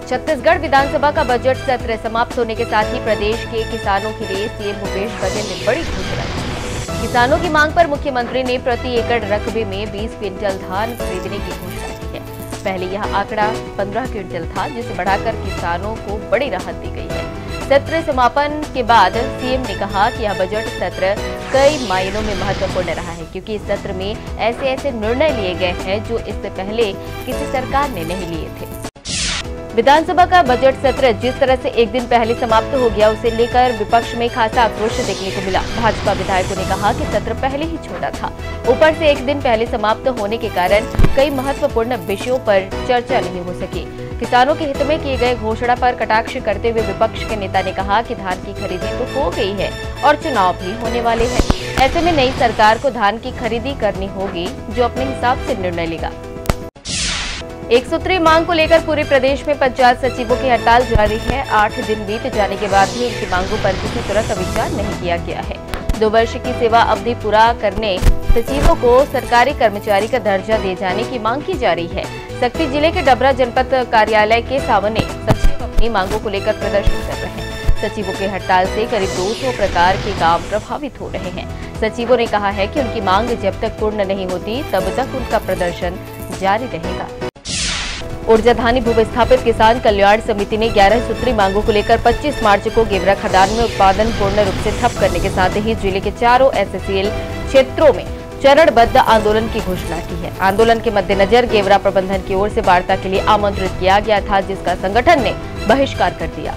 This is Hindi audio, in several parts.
छत्तीसगढ़ विधानसभा का बजट सत्र समाप्त होने के साथ ही प्रदेश के किसानों के लिए सीएम भूपेश बघेल ने बड़ी घोषणा की। किसानों की मांग पर मुख्यमंत्री ने प्रति एकड़ रकबे में 20 क्विंटल धान खरीदने की घोषणा की है। पहले यह आंकड़ा 15 क्विंटल था, जिसे बढ़ाकर किसानों को बड़ी राहत दी गई है। सत्र समापन के बाद सीएम ने कहा कि यह बजट सत्र कई मायनों में महत्वपूर्ण रहा है, क्योंकि इस सत्र में ऐसे निर्णय लिए गए हैं जो इससे पहले किसी सरकार ने नहीं लिए थे। विधानसभा का बजट सत्र जिस तरह से एक दिन पहले समाप्त हो गया, उसे लेकर विपक्ष में खासा आक्रोश देखने को मिला। भाजपा विधायकों ने कहा कि सत्र पहले ही छोटा था, ऊपर से एक दिन पहले समाप्त होने के कारण कई महत्वपूर्ण विषयों पर चर्चा नहीं हो सकी। किसानों के हित में किए गए घोषणा पर कटाक्ष करते हुए विपक्ष के नेता ने कहा कि धान की खरीदी तो हो गई है और चुनाव भी होने वाले हैं। ऐसे में नई सरकार को धान की खरीदी करनी होगी, जो अपने हिसाब से निर्णय लेगा। एक सूत्री मांग को लेकर पूरे प्रदेश में पंचायत सचिवों की हड़ताल जारी है। 8 दिन बीत जाने के बाद भी उनकी मांगों पर किसी तरह का विचार नहीं किया गया है। 2 वर्ष की सेवा अवधि पूरा करने सचिवों को सरकारी कर्मचारी का दर्जा दिए जाने की मांग की जा रही है। सक्ती जिले के डबरा जनपद कार्यालय के सामने सचिव अपनी मांगों को लेकर प्रदर्शन कर रहे हैं। सचिवों की हड़ताल से करीब 200 प्रकार के काम प्रभावित हो रहे हैं। सचिवों ने कहा है कि उनकी मांग जब तक पूर्ण नहीं होती, तब तक उनका प्रदर्शन जारी रहेगा। ऊर्जाधानी भूविस्थापित किसान कल्याण समिति ने 11 सूत्री मांगों को लेकर 25 मार्च को गेवरा खदान में उत्पादन पूर्ण रूप से ठप करने के साथ ही जिले के चारों एससीएल क्षेत्रों में चरणबद्ध आंदोलन की घोषणा की है। आंदोलन के मद्देनजर गेवरा प्रबंधन की ओर से वार्ता के लिए आमंत्रित किया गया था, जिसका संगठन ने बहिष्कार कर दिया।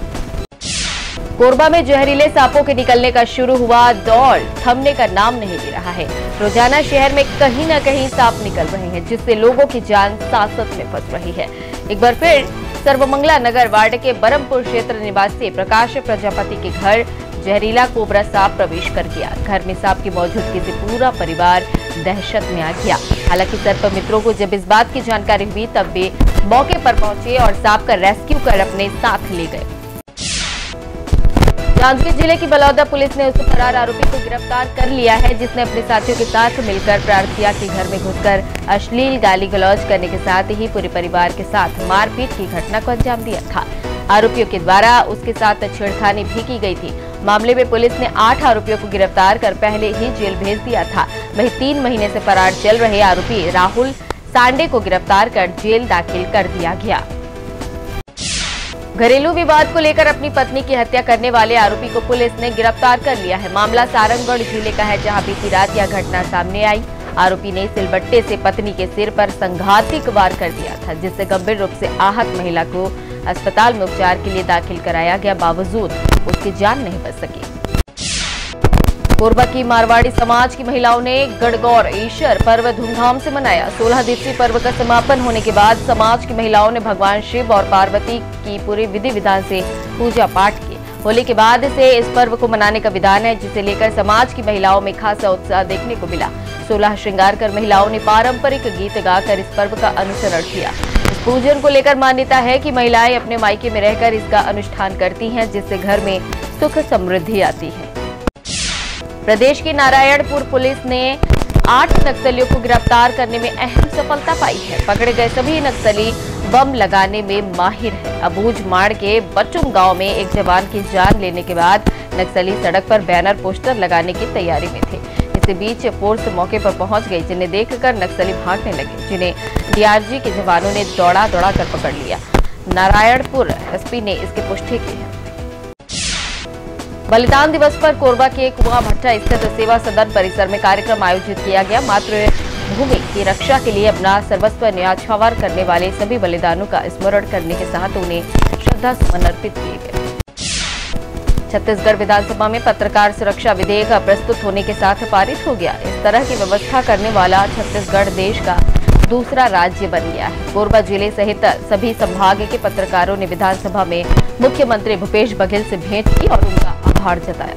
कोरबा में जहरीले सांपों के निकलने का शुरू हुआ दौर थमने का नाम नहीं ले रहा है। रोजाना शहर में कहीं न कहीं सांप निकल रहे हैं, जिससे लोगों की जान सासत में फंस रही है। एक बार फिर सर्वमंगला नगर वार्ड के बरमपुर क्षेत्र निवासी प्रकाश प्रजापति के घर जहरीला कोबरा सांप प्रवेश कर गया। घर में सांप की मौजूदगी से पूरा परिवार दहशत में आ गया। हालांकि सर्प मित्रों को जब इस बात की जानकारी हुई, तब वे मौके पर पहुंचे और सांप का रेस्क्यू कर अपने साथ ले गए। जांजगीर जिले की बलौदा पुलिस ने उस फरार आरोपी को गिरफ्तार कर लिया है, जिसने अपने साथियों के साथ मिलकर प्रार्थिया के घर में घुसकर अश्लील गाली गलौज करने के साथ ही पूरे परिवार के साथ मारपीट की घटना को अंजाम दिया था। आरोपियों के द्वारा उसके साथ छेड़खानी भी की गई थी। मामले में पुलिस ने 8 आरोपियों को गिरफ्तार कर पहले ही जेल भेज दिया था। वहीं 3 महीने से फरार चल रहे आरोपी राहुल सांडे को गिरफ्तार कर जेल दाखिल कर दिया गया। घरेलू विवाद को लेकर अपनी पत्नी की हत्या करने वाले आरोपी को पुलिस ने गिरफ्तार कर लिया है। मामला सारंगगढ़ जिले का है, जहां बीती रात यह घटना सामने आई। आरोपी ने सिलबट्टे से पत्नी के सिर पर संघातिक वार कर दिया था, जिससे गंभीर रूप से आहत महिला को अस्पताल में उपचार के लिए दाखिल कराया गया, बावजूद उसकी जान नहीं बच सकी। कोरबा की मारवाड़ी समाज की महिलाओं ने गणगौर ईश्वर पर्व धूमधाम से मनाया। 16 दिवसीय पर्व का समापन होने के बाद समाज की महिलाओं ने भगवान शिव और पार्वती की पूरी विधि विधान से पूजा पाठ की। होली के बाद से इस पर्व को मनाने का विधान है, जिसे लेकर समाज की महिलाओं में खासा उत्साह देखने को मिला। 16 श्रृंगार कर महिलाओं ने पारंपरिक गीत गाकर इस पर्व का अनुसरण किया। इस पूजन को लेकर मान्यता है कि महिलाएं अपने मायके में रहकर इसका अनुष्ठान करती हैं, जिससे घर में सुख समृद्धि आती है। प्रदेश की नारायणपुर पुलिस ने 8 नक्सलियों को गिरफ्तार करने में अहम सफलता पाई है। पकड़े गए सभी नक्सली बम लगाने में माहिर है। अबूझमाड़ के बचुम गांव में एक जवान की जान लेने के बाद नक्सली सड़क पर बैनर पोस्टर लगाने की तैयारी में थे। इसी बीच फोर्स मौके पर पहुंच गई, जिन्हें देखकर नक्सली भागने लगे, जिन्हें डीआरजी के जवानों ने दौड़ा कर पकड़ लिया। नारायणपुर एसपी ने इसकी पुष्टि की है। बलिदान दिवस पर कोरबा के कुआं भट्टा स्थित सेवा सदन परिसर में कार्यक्रम आयोजित किया गया। मातृभूमि की रक्षा के लिए अपना सर्वस्व न्यौछावर करने वाले सभी बलिदानों का स्मरण करने के साथ उन्हें श्रद्धा सुमन अर्पित किए गए। छत्तीसगढ़ विधानसभा में पत्रकार सुरक्षा विधेयक प्रस्तुत होने के साथ पारित हो गया। इस तरह की व्यवस्था करने वाला छत्तीसगढ़ देश का दूसरा राज्य बन गया है। कोरबा जिले सहित सभी संभाग के पत्रकारों ने विधानसभा में मुख्यमंत्री भूपेश बघेल से भेंट की और उनका आभार जताया।